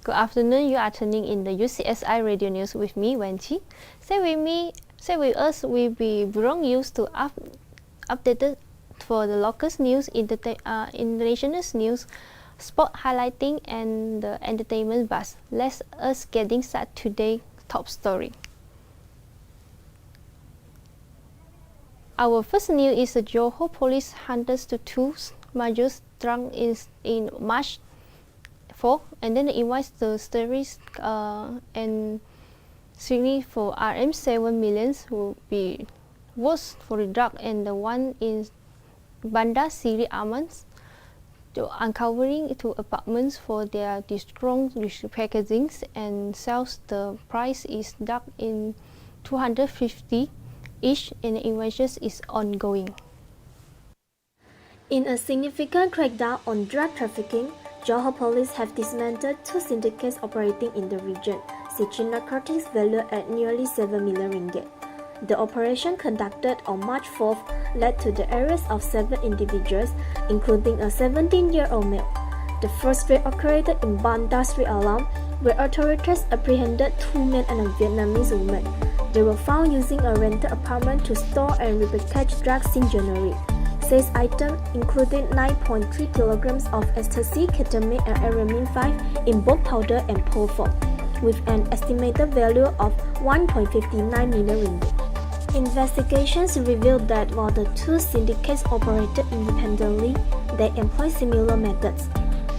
Good afternoon. You are tuning in the UCSI radio news with me, Wenqi. Stay with us. We'll be bring you to updated for the local news, international news, sport highlighting, and the entertainment buzz. Let us getting started today. Top story. Our first news is the Johor police hunters to two majors drunk in March 4, and then invites the stories and Sydney for RM 7 million will be worse for the drug, and the one in Bandar Seri Amans to uncovering two apartments for their strong packagings and sells. The price is dark in 250 each, and the investigation is ongoing. In a significant crackdown on drug trafficking, Johor police have dismantled two syndicates operating in the region, seizing narcotics valued at nearly 7 million ringgit. The operation conducted on March 4th led to the arrest of 7 individuals, including a 17-year-old male. The first raid occurred in Bandar Seri Alam, where authorities apprehended 2 men and a Vietnamese woman. They were found using a rented apartment to store and repackage drugs in January. Sales items included 9.3 kilograms of ecstasy, ketamine, and aramine 5 in both powder and pole form, with an estimated value of 1.59 million ringgit. Investigations revealed that while the two syndicates operated independently, they employed similar methods.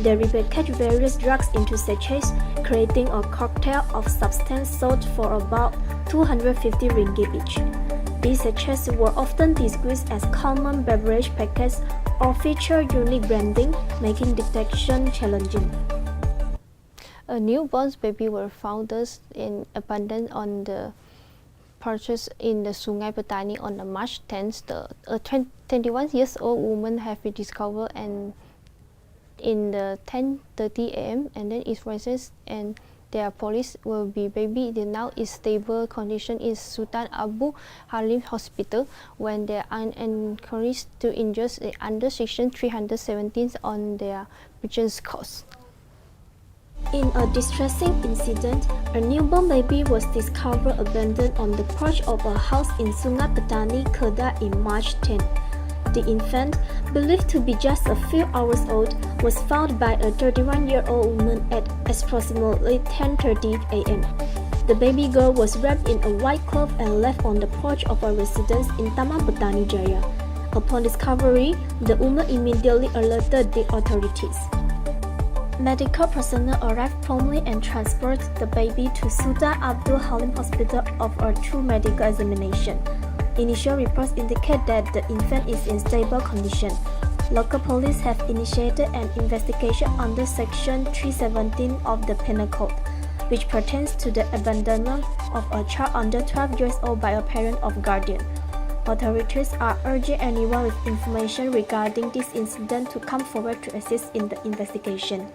They repackaged various drugs into sachets, creating a cocktail of substance sold for about 250 ringgit each. These sachets were often disguised as common beverage packets or feature unique branding, making detection challenging. A newborn baby were found in abundance on the purchase in the Sungai Petani on the March 10th. A 21-year-old woman have been discovered and in the 10:30 a.m. and then it rises and their police will be baby. They now is stable condition in Sultan Abu Halim Hospital when they are encouraged to injure under section 317 on their breaches course. In a distressing incident, a newborn baby was discovered abandoned on the porch of a house in Sungai Petani, Kedah in March 10. The infant, believed to be just a few hours old, was found by a 31-year-old woman at approximately 10:30 a.m. The baby girl was wrapped in a white cloth and left on the porch of a residence in Taman Petani Jaya. Upon discovery, the woman immediately alerted the authorities. Medical personnel arrived promptly and transported the baby to Sultan Abdul Halim Hospital for a true medical examination. Initial reports indicate that the infant is in stable condition. Local police have initiated an investigation under Section 317 of the Penal Code, which pertains to the abandonment of a child under 12 years old by a parent or guardian. Authorities are urging anyone with information regarding this incident to come forward to assist in the investigation.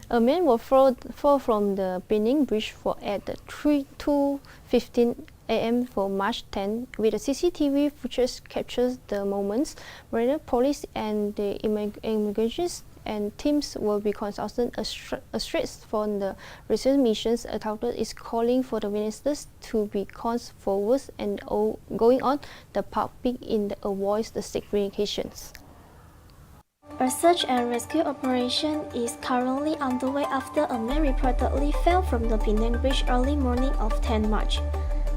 A man will fall from the Penang Bridge at 2:15 a.m. for March 10, with the CCTV footage captures the moments where the police and the immigration and teams will be consulted a straight from the recent missions. Authorities is calling for the ministers to be cons forward and going on the public in the avoid the sick communications. A search and rescue operation is currently underway after a man reportedly fell from the Penang Bridge early morning of 10 March.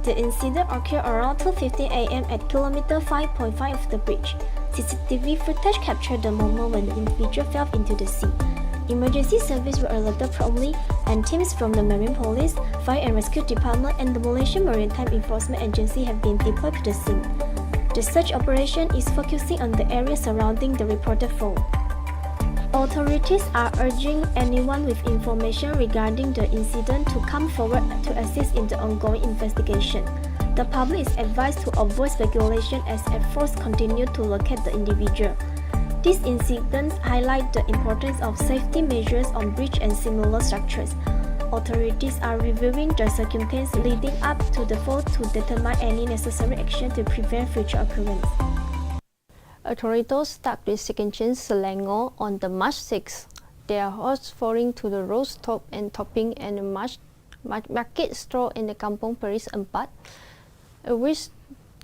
The incident occurred around 2:15 a.m. at kilometer 5.5 of the bridge. CCTV footage captured the moment when the individual fell into the sea. Emergency service were alerted promptly, and teams from the Marine Police, Fire and Rescue Department, and the Malaysian Maritime Enforcement Agency have been deployed to the scene. The search operation is focusing on the area surrounding the reported fall. Authorities are urging anyone with information regarding the incident to come forward to assist in the ongoing investigation. The public is advised to avoid speculation as efforts continue to locate the individual. These incidents highlight the importance of safety measures on bridge and similar structures. Authorities are reviewing the circumstances leading up to the fall to determine any necessary action to prevent future occurrence. Authorities stuck with second chance Selangor on the March 6. their horse falling to the roast top and topping and market straw in the Kampong Paris 4. A wish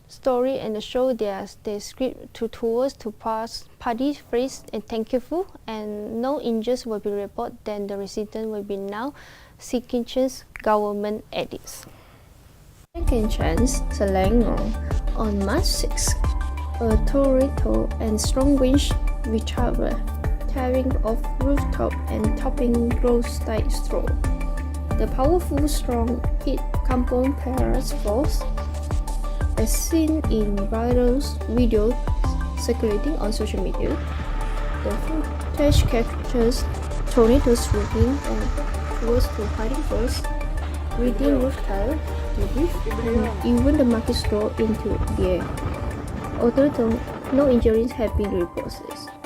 story and show their script to tours to pass party phrase and thankful, and no injuries will be reported. Then the resident will be now seeking chance government edits. Second chance Selangor on March 6. A tornado and strong winds which are tearing off rooftop and topping roast like straw. The powerful storm hit Kampong Paris Falls, as seen in viral videos circulating on social media. The footage captures tornadoes sweeping towards the fighting force, reading roof tile, debris, and even the market straw into the air. Although no injuries have been reported,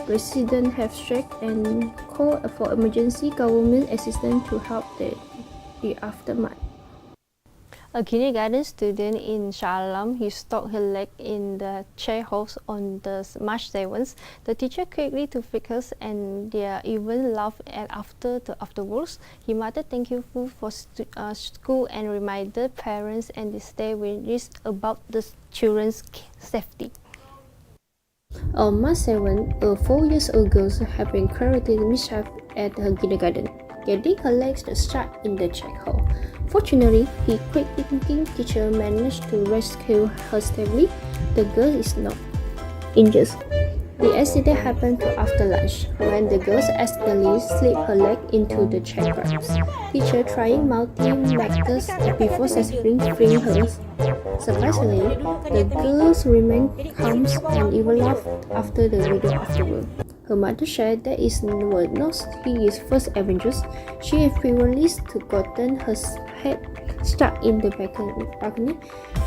residents have checked and called for emergency government assistance to help the aftermath. A kindergarten student in Shah Alam, he stuck her leg in the chair house on the March 7th. The teacher quickly to fix and they even laughed afterwards. He muttered thank you for school and reminded parents and the state worries about the children's safety. On March 7, a 4-year-old girl had been created mishap at her kindergarten, getting her legs stuck in the check hole. Fortunately, the quick-thinking teacher managed to rescue her safely. The girl is not injured. The accident happened after lunch, when the girl accidentally slipped her leg into the check grabs. Teacher trying multiple methods before successfully freeing her. Surprisingly, the girls remained calm and even laughed after the video afterward. Her mother shared that it was not his first adventures. She had previously gotten her head stuck in the balcony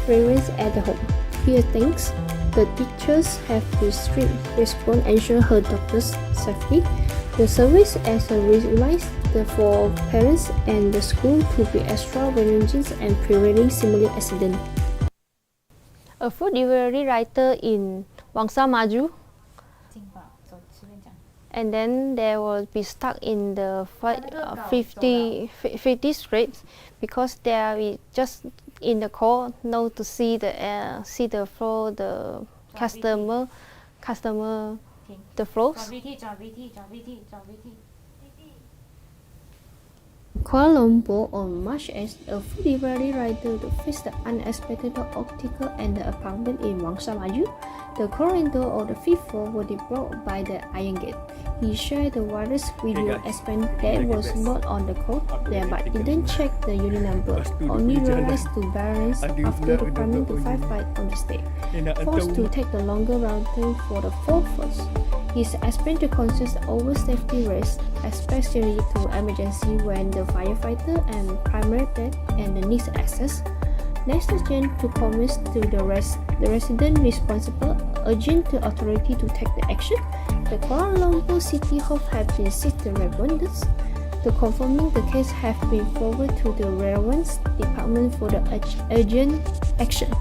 railings at home. Here thanks, the teachers have to strict response ensure her daughter's safety. The service as a reminder for parents and the school to be extra vigilant and preventing similar accidents. A food delivery writer in Wangsa Maju, and then they will be stuck in the 50 streets because they are just in the cold, now to see the floor, the customer, the floors. Kuala Lumpur on March 8, a food delivery rider faced the unexpected obstacle and the apartment in Wangsa Maju. The corridor of the fifth floor was blocked by the iron gate. He shared the virus video explained that was not on the code there but didn't check the unit number, only realized to balance after requiring to firefight on the stage, forced to take the longer route for the fourth floor. His explained to conscious over safety risks, especially to emergency when the firefighter and paramedic and the needs access. Next urgent to comments to the resident responsible, urging the authority to take the action. The Kuala Lumpur City Hall have been seized the respondents. The confirming the case have been forwarded to the relevant department for the urgent action.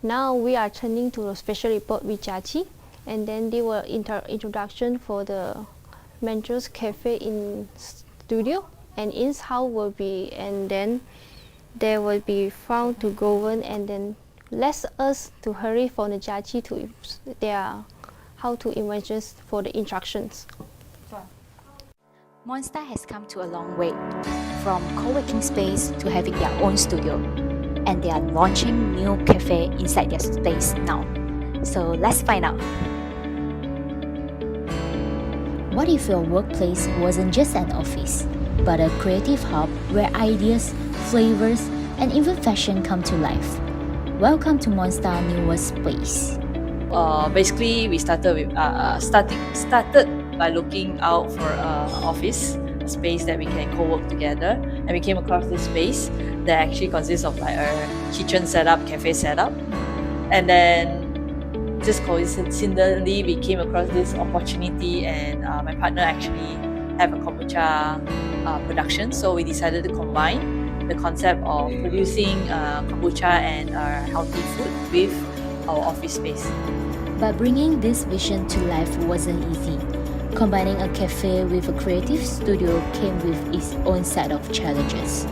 Now we are turning to a special report with Chachi, and then they were introduction for the Mancho's Cafe in studio, and In's house will be, and then they will be found to govern, and then let us to hurry for the Jachi to their how to emerge for the instructions. Monster has come to a long way, from co-working space to having their own studio, and they are launching new cafe inside their space now. So let's find out. What if your workplace wasn't just an office, but a creative hub where ideas, flavors, and even fashion come to life? Welcome to Monster New Workspace. Basically, we started by looking out for an office, a space that we can co-work together, and we came across this space that actually consists of like a kitchen setup, cafe setup, and then just coincidentally we came across this opportunity, and my partner actually have a kombucha production, so we decided to combine the concept of producing kombucha and healthy food with our office space. But bringing this vision to life wasn't easy. Combining a cafe with a creative studio came with its own set of challenges.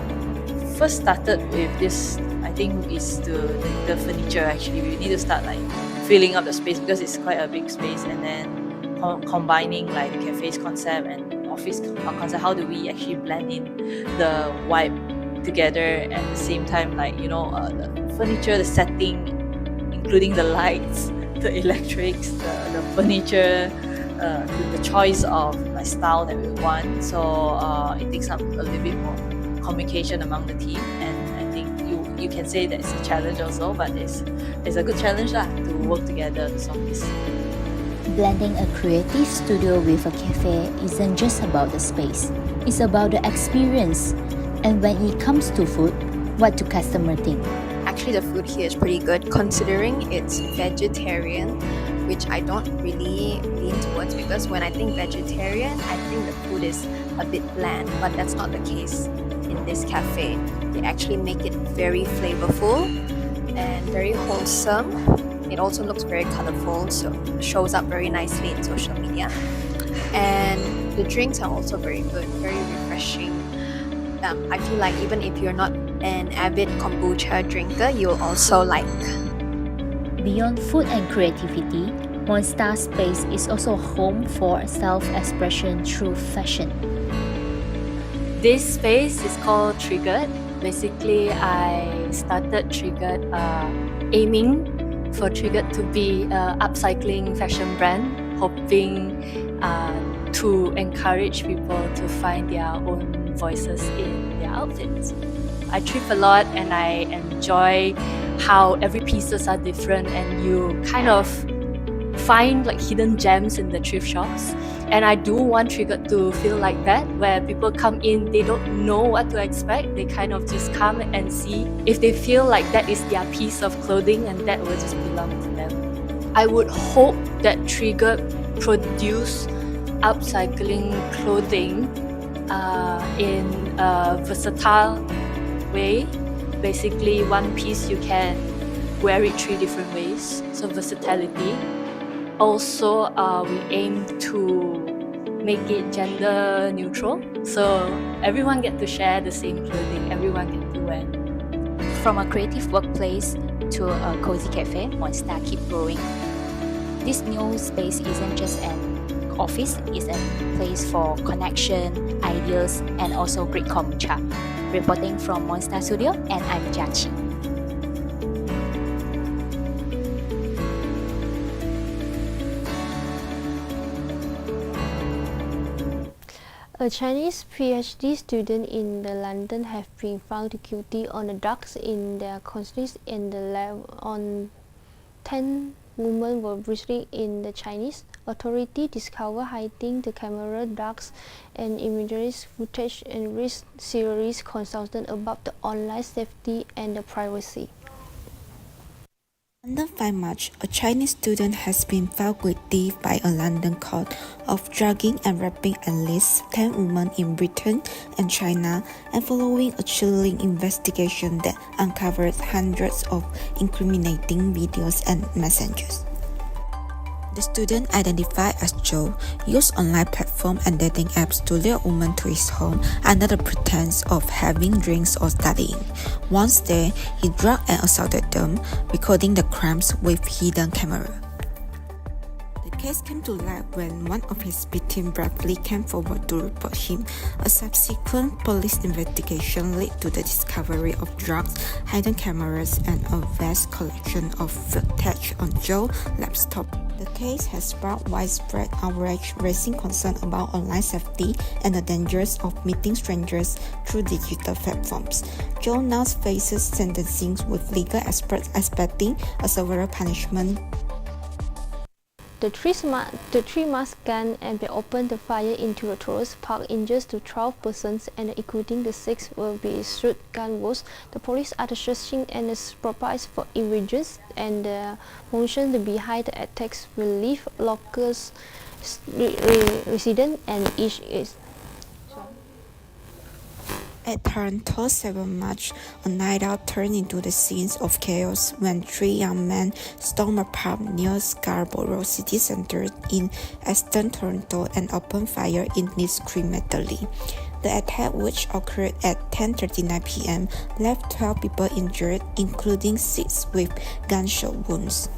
First started with this, I think, is the furniture. Actually, we need to start like filling up the space because it's quite a big space, and then combining like the cafe's concept and office concept. How do we actually blend in the vibe together at the same time? Like the furniture, the setting, including the lights, the electrics, the furniture, the choice of like style that we want. So it takes up a little bit more communication among the team, and I think you can say that it's a challenge also, but it's a good challenge to work together to solve this. Blending a creative studio with a cafe isn't just about the space, it's about the experience. And when it comes to food, what do customers think? Actually, the food here is pretty good considering it's vegetarian, which I don't really lean towards, because when I think vegetarian, I think the food is a bit bland, but that's not the case in this cafe. They actually make it very flavorful and very wholesome. It also looks very colorful, so it shows up very nicely in social media. And the drinks are also very good, very refreshing. I feel like even if you're not an avid kombucha drinker, you'll also like. Beyond food and creativity, Monstar Space is also home for self-expression through fashion. This space is called Triggered. Basically, I started Triggered aiming for Triggered to be an upcycling fashion brand, hoping to encourage people to find their own voices in their outfits. I thrift a lot and I enjoy how every pieces are different and you kind of find like hidden gems in the thrift shops. And I do want Triggered to feel like that, where people come in, they don't know what to expect. They kind of just come and see if they feel like that is their piece of clothing and that will just belong to them. I would hope that Triggered produce upcycling clothing in a versatile way. Basically, one piece you can wear it 3 different ways, so versatility. Also, we aim to make it gender neutral, so everyone get to share the same clothing, everyone get to wear. From a creative workplace to a cozy cafe, Monstar keep growing. This new space isn't just an office, it's a place for connection, ideas, and also great kombucha. Reporting from Monstar Studio, and I'm Jachi. A Chinese PhD student in London have been found guilty on the drugs in their conspiracy in the lab on 10 women were brutally in the Chinese. Authorities discovered hiding the camera, drugs, and images footage and raised serious concerns about the online safety and the privacy. On the 5 March, a Chinese student has been found guilty by a London court of drugging and raping at least 10 women in Britain and China, and following a chilling investigation that uncovered hundreds of incriminating videos and messages. The student, identified as Joe, used online platform and dating apps to lure women to his home under the pretense of having drinks or studying. Once there, he drugged and assaulted them, recording the crimes with hidden camera. The case came to light when one of his victims bravely came forward to report him. A subsequent police investigation led to the discovery of drugs, hidden cameras, and a vast collection of footage on Joe's laptop. The case has sparked widespread outrage, raising concern about online safety and the dangers of meeting strangers through digital platforms. Joe now faces sentencing, with legal experts expecting a severe punishment. The three masked gun and they opened the fire into a tourist park, injured to 12 persons, and including the 6 will be shotgun wounds. The police are searching and purpose for individuals, and the motion behind the attacks will leave locals resident and each is. At Toronto's 7 March, a night out turned into the scene of chaos when 3 young men stormed a pub near Scarborough City Centre in Eastern Toronto and opened fire indiscriminately. The attack, which occurred at 10:39 p.m., left 12 people injured, including 6 with gunshot wounds.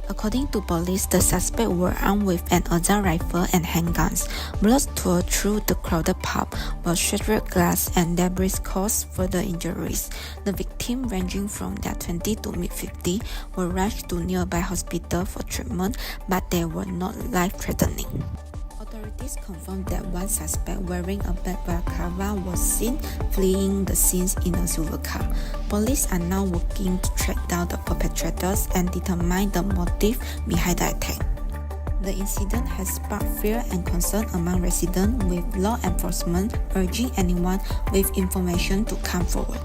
According to police, the suspects were armed with an assault rifle and handguns. Bullets tore through the crowded pub, while shattered glass and debris caused further injuries. The victims, ranging from their 20 to mid-50, were rushed to nearby hospital for treatment, but they were not life-threatening. Authorities confirmed that one suspect wearing a black balaclava was seen fleeing the scene in a silver car. Police are now working to track down the perpetrators and determine the motive behind the attack. The incident has sparked fear and concern among residents, with law enforcement urging anyone with information to come forward.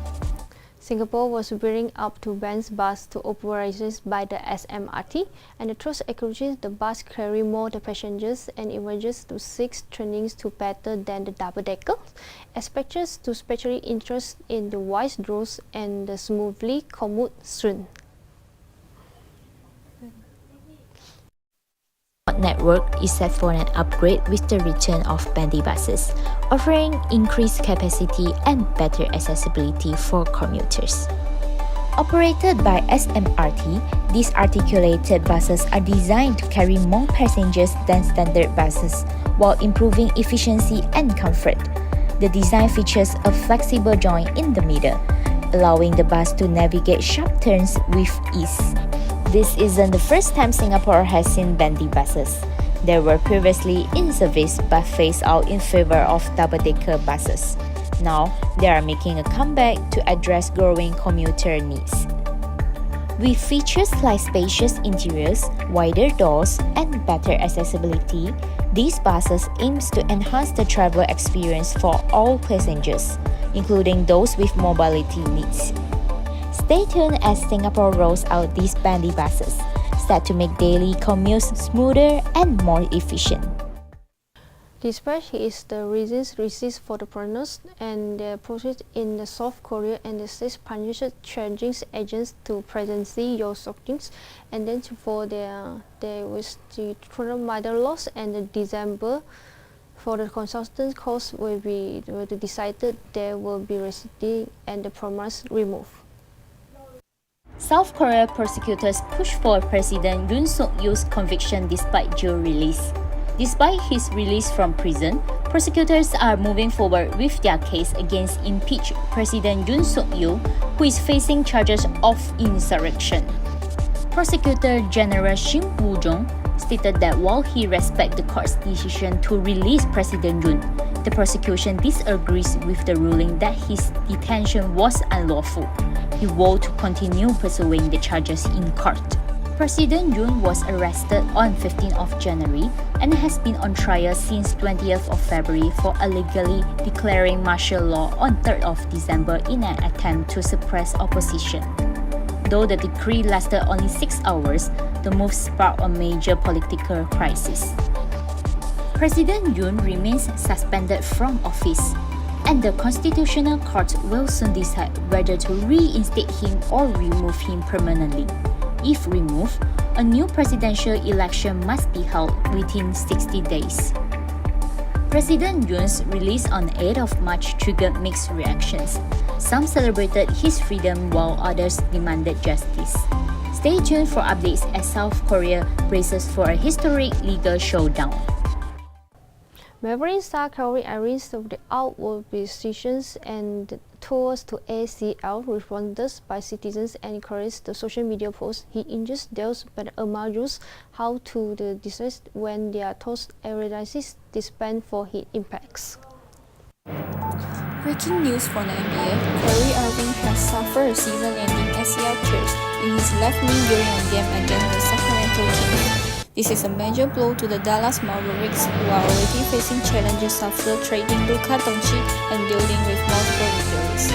Singapore was gearing up to ban bus to operations by the SMRT, and the truth acknowledges the bus carry more the passengers and emerges to 6 trainings to better than the double-decker. Expectors to especially interest in the wide roads and the smoothly commute soon. Network is set for an upgrade with the return of bandy buses, offering increased capacity and better accessibility for commuters. Operated by SMRT, these articulated buses are designed to carry more passengers than standard buses, while improving efficiency and comfort. The design features a flexible joint in the middle, allowing the bus to navigate sharp turns with ease. This isn't the first time Singapore has seen bandy buses. They were previously in service but phased out in favor of double-decker buses. Now, they are making a comeback to address growing commuter needs. With features like spacious interiors, wider doors, and better accessibility, these buses aims to enhance the travel experience for all passengers, including those with mobility needs. Stay tuned as Singapore rolls out these bandy buses, set to make daily commutes smoother and more efficient. Dispatch is the reasons received for the foreigners and their process in the South Korea, and the state punishes charging agents to presently your stockings, and then for there was the mother loss, and the December for the consultant cost will be decided there will be received and the promise removed. South Korea prosecutors push for President Yoon Suk-yeol's conviction despite jail release. Despite his release from prison, prosecutors are moving forward with their case against impeached President Yoon Suk-yeol, who is facing charges of insurrection. Prosecutor General Shin Woo-jong stated that while he respects the court's decision to release President Yoon, the prosecution disagrees with the ruling that his detention was unlawful. He vowed to continue pursuing the charges in court. President Yoon was arrested on 15th of January and has been on trial since 20th of February for illegally declaring martial law on 3rd of December in an attempt to suppress opposition. Though the decree lasted only 6 hours, the move sparked a major political crisis. President Yoon remains suspended from office, and the Constitutional Court will soon decide whether to reinstate him or remove him permanently. If removed, a new presidential election must be held within 60 days. President Yoon's release on 8th of March triggered mixed reactions. Some celebrated his freedom while others demanded justice. Stay tuned for updates as South Korea braces for a historic legal showdown. Mavericks star Kyrie Irving of the outward decisions and tours to ACL responded by citizens and encouraged the social media posts. He injures those but argues how to the distress when their toast realizes disband for his impacts. Breaking news from the NBA, Kyrie Irving has suffered a season-ending ACL tears in his left knee during a game against the Sacramento Kings. This is a major blow to the Dallas Mavericks, who are already facing challenges after trading Luka Doncic and dealing with multiple injuries.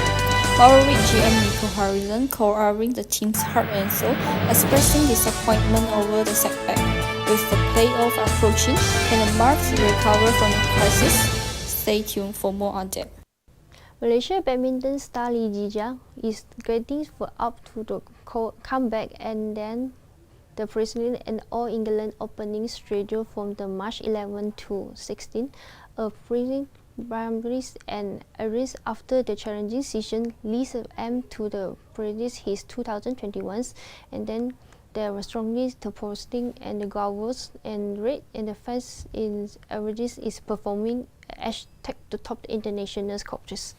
Maverick GM Nico Harrison called Irving the team's heart and soul, expressing disappointment over the setback. With the playoff approaching, can the Mavs recover from the crisis? Stay tuned for more on that. Malaysia badminton star Lee Jia is getting for up to the comeback, and then the president and All England opening schedule from the March 11 to 16, a primaries and arrest after the challenging season. Lee aimed to the previous his 2021s, and then there was strongly to posting and the goals and red and the fans in averages is performing hashtag to top international coaches.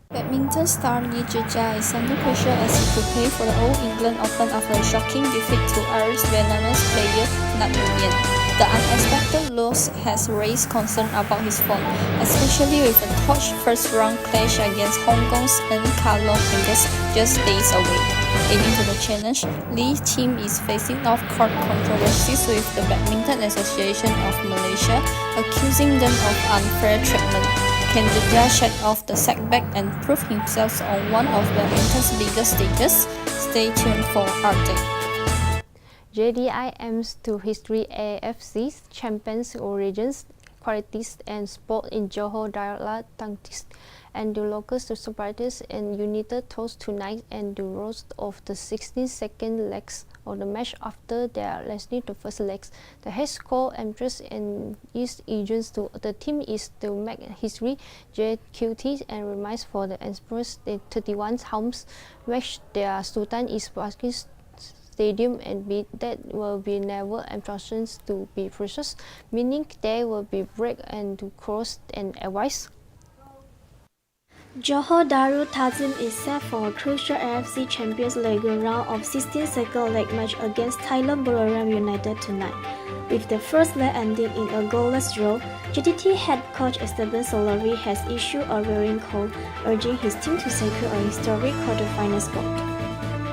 Badminton star Lee Jia is under pressure as he prepared for the All England Open after a shocking defeat to Irish Vietnamese player Nat Nguyen. The unexpected loss has raised concern about his form, especially with a torch first-round clash against Hong Kong's Carlos Angus just days away. Aiming to the challenge, Lee's team is facing off-court controversies with the Badminton Association of Malaysia, accusing them of unfair treatment. Can Jia shed off the setback and prove himself on one of badminton's biggest stages? Stay tuned for update. JDI aims to history AFC's champions origins, qualities and sport in Johor Darul Tangkis, and the local supporters and United toast tonight and the roast of the 16-second legs of the match after their losing the first legs. The head score interest and is agents to the team is to make history JQT and reminds for the Emperor's 31 homes match their Sultan is working stadium and that will be never instructions to be precious, meaning there will be break and to cross and advice. Johor Darul Ta'zim is set for a crucial AFC Champions League round of 16-second leg match against Thailand Buriram United tonight. With the first leg ending in a goalless draw, JTT head coach Esteban Solari has issued a rallying call, urging his team to secure a historic quarter-final spot.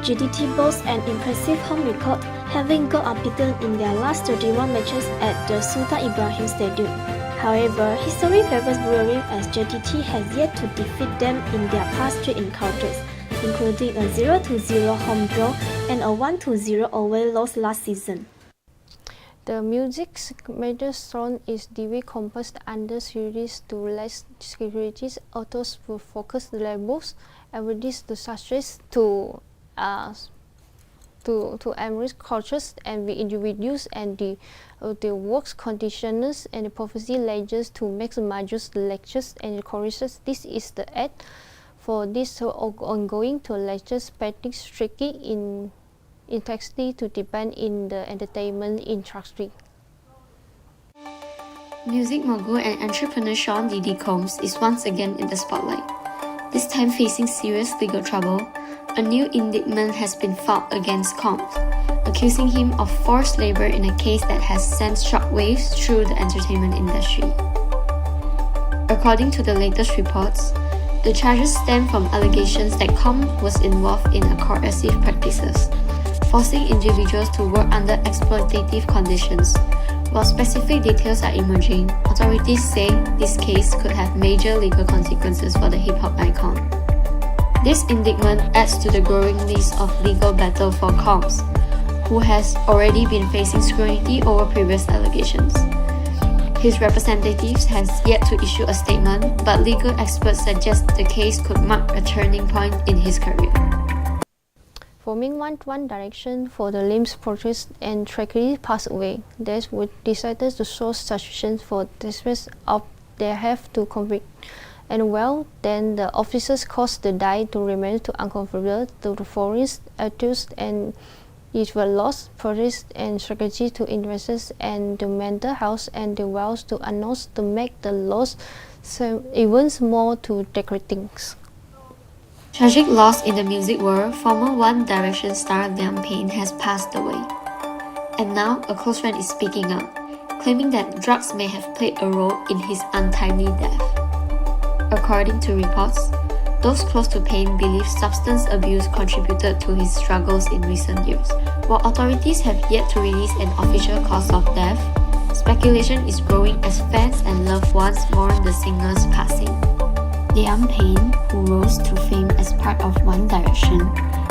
JTT boasts an impressive home record, having got unbeaten in their last 31 matches at the Sultan Ibrahim Stadium. However, history favors Buriram as JTT has yet to defeat them in their past 3 encounters, including a 0-0 home draw and a 1-0 away loss last season. The music's major song is DV composed under series to less securities autos will focus the labels and reduce the success to embrace cultures and the individuals and the works conditioners and the prophecy ledgers to maximize the lectures and the choruses. This is the ad for this ongoing to lectures spending strictly in intensity to depend in the entertainment industry. Music mogul and entrepreneur Sean Diddy Combs is once again in the spotlight. This time facing serious legal trouble, a new indictment has been filed against Combs, accusing him of forced labor in a case that has sent shockwaves through the entertainment industry. According to the latest reports, the charges stem from allegations that Combs was involved in coercive practices, forcing individuals to work under exploitative conditions. While specific details are emerging, authorities say this case could have major legal consequences for the hip-hop icon. This indictment adds to the growing list of legal battle for Combs, who has already been facing scrutiny over previous allegations. His representatives has yet to issue a statement, but legal experts suggest the case could mark a turning point in his career. Forming One Direction for the Limbs protest and tragically passed away. They would decided to show suspicion for distress of they have to convict. And well, then the officers caused the die to remain to uncomfortable to the forest accused and it was lost protest and strategy to investors and the mental health and the wealth to announce to make the loss so even more to decorating. Tragic loss in the music world, former One Direction star Liam Payne has passed away. And now a close friend is speaking out, claiming that drugs may have played a role in his untimely death. According to reports, those close to Payne believe substance abuse contributed to his struggles in recent years. While authorities have yet to release an official cause of death, speculation is growing as fans and loved ones mourn the singer's passing. Liam Payne, who rose to fame as part of One Direction,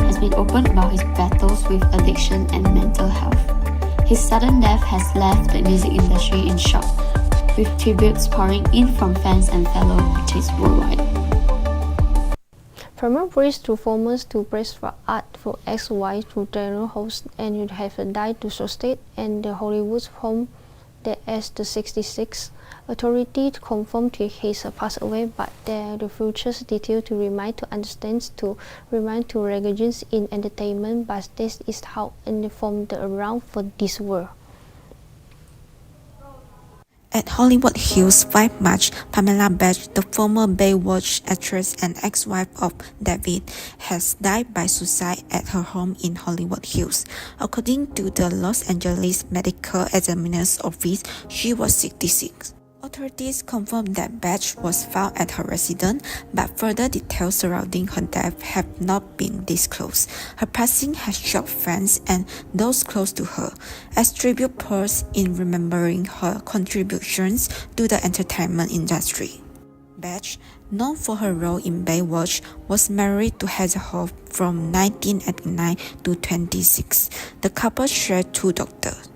has been open about his battles with addiction and mental health. His sudden death has left the music industry in shock, with tributes pouring in from fans and fellow artists worldwide. From a praise to formers to praise for art for XY to general host, and you have a die to sustain and the Hollywood's home that as the 66 authority confirmed to his passed away, but there the future's detail to remind to understand to remind to regulations in entertainment, but this is how informed around for this world. At Hollywood Hills 5 March, Pamela Batch, the former Baywatch actress and ex-wife of David, has died by suicide at her home in Hollywood Hills. According to the Los Angeles Medical Examiner's Office, she was 66. Authorities confirmed that Batch was found at her residence, but further details surrounding her death have not been disclosed. Her passing has shocked fans and those close to her, as tribute pours in remembering her contributions to the entertainment industry. Batch, known for her role in Baywatch, was married to Hasselhoff from 1989 to 26. The couple shared 2 daughters.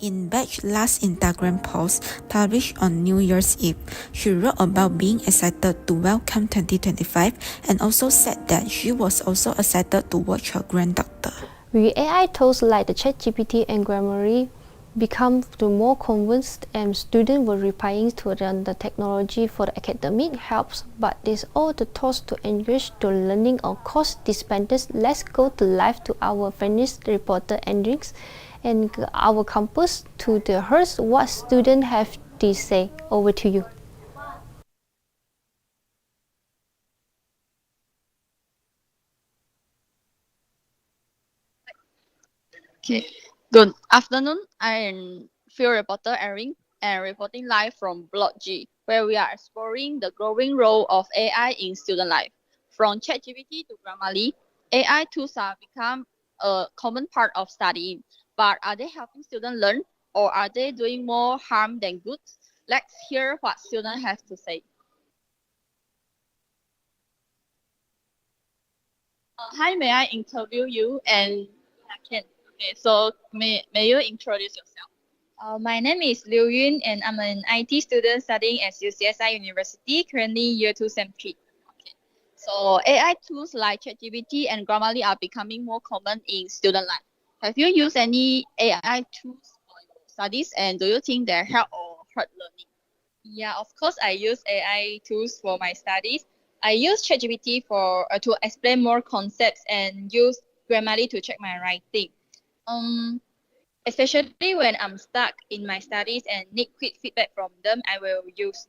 In Batch's last Instagram post, published on New Year's Eve, she wrote about being excited to welcome 2025 and also said that she was also excited to watch her granddaughter. With AI tools like the ChatGPT and Grammarly become the more convinced and students were relying to the technology for the academic helps, but there's all the tools to engage the learning of course dispenses. Let's go to live to our finished reporter Hendrix and our campus to the hearse what students have to say. Over to you. Okay. Good afternoon. I am field reporter Erin and reporting live from Block G, where we are exploring the growing role of AI in student life. From ChatGPT to Grammarly, AI tools have become a common part of studying. But are they helping students learn, or are they doing more harm than good? Let's hear what students have to say. Hi, may I interview you? And I can. Okay, so may you introduce yourself? My name is Liu Yun, and I'm an IT student studying at UCSI University, currently year 2 sem 3. Okay. So AI tools like ChatGPT and Grammarly are becoming more common in student life. Have you used any AI tools for your studies, and do you think they help or hurt learning? Yeah, of course, I use AI tools for my studies. I use ChatGPT for to explain more concepts and use Grammarly to check my writing. Especially when I'm stuck in my studies and need quick feedback from them, I will use.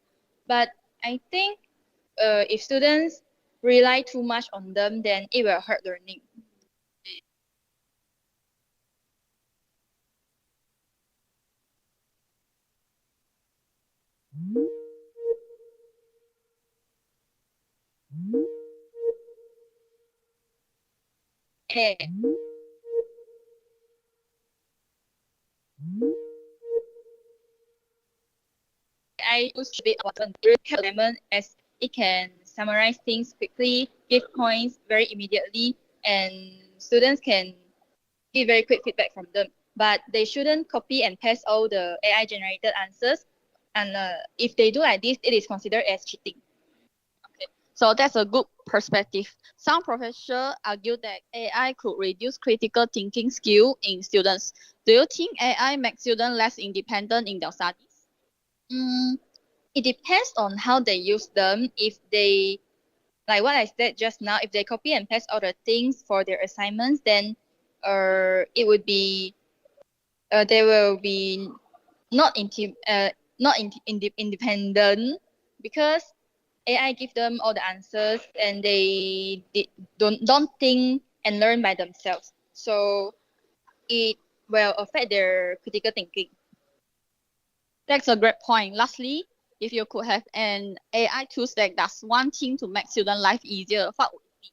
But I think if students rely too much on them, then it will hurt learning. Okay. I use a bit about lemon as it can summarize things quickly, give points very immediately, and students can give very quick feedback from them. But they shouldn't copy and paste all the AI generated answers. And if they do like this, it is considered as cheating. Okay. So that's a good perspective. Some professors argue that AI could reduce critical thinking skill in students. Do you think AI makes students less independent in their studies? It depends on how they use them. If they, like what I said just now, if they copy and paste all the things for their assignments, then it would be they will be not independent because AI give them all the answers and they don't think and learn by themselves. So it will affect their critical thinking. That's a great point. Lastly, if you could have an AI tool that does one thing to make student life easier, what would it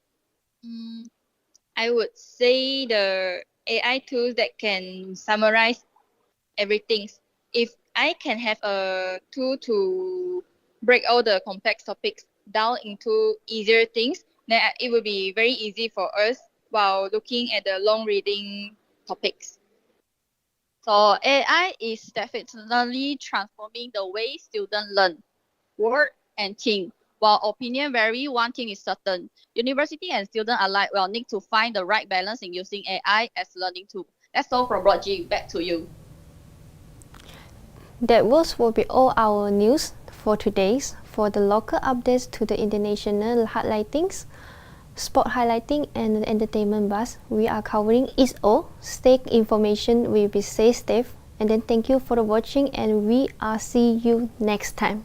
be? I would say the AI tools that can summarize everything. If I can have a tool to break all the complex topics down into easier things, then it will be very easy for us while looking at the long reading topics. So AI is definitely transforming the way students learn, work, and think. While opinion vary, one thing is certain. University and student alike will need to find the right balance in using AI as learning tool. That's all from Broad G. Back to you. That will be all our news for today. For the local updates to the international highlightings, sport highlighting and entertainment buzz, we are covering it all. Stay information will be stay safe. And then thank you for watching and we are see you next time.